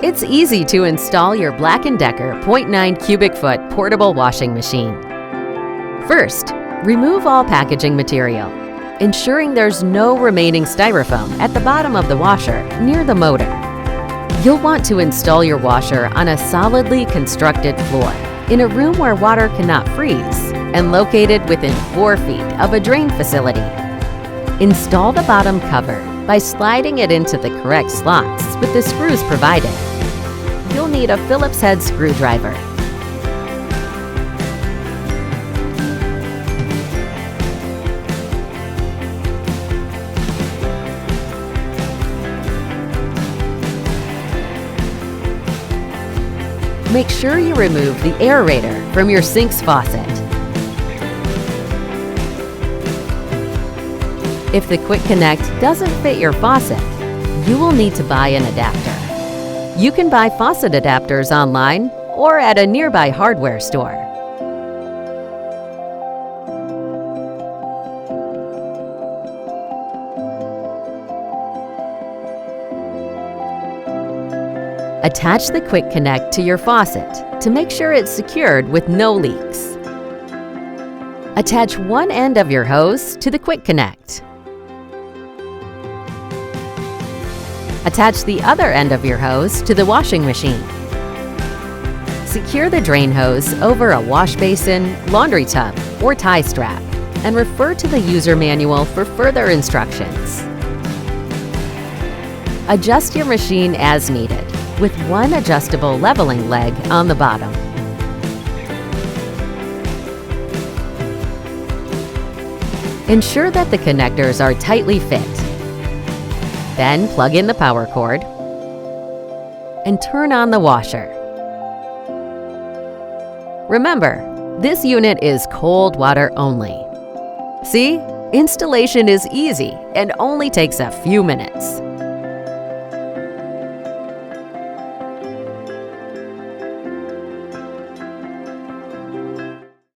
It's easy to install your BLACK+DECKER 0.9 cubic foot portable washing machine. First, remove all packaging material, ensuring there's no remaining styrofoam at the bottom of the washer near the motor. You'll want to install your washer on a solidly constructed floor in a room where water cannot freeze and located within 4 feet of a drain facility. Install the bottom cover by sliding it into the correct slots with the screws provided. You'll need a Phillips head screwdriver. Make sure you remove the aerator from your sink's faucet. If the Quick Connect doesn't fit your faucet, you will need to buy an adapter. You can buy faucet adapters online or at a nearby hardware store. Attach the Quick Connect to your faucet to make sure it's secured with no leaks. Attach one end of your hose to the Quick Connect. Attach the other end of your hose to the washing machine. Secure the drain hose over a wash basin, laundry tub, or tie strap, and refer to the user manual for further instructions. Adjust your machine as needed, with one adjustable leveling leg on the bottom. Ensure that the connectors are tightly fit. Then plug in the power cord and turn on the washer. Remember, this unit is cold water only. See? Installation is easy and only takes a few minutes.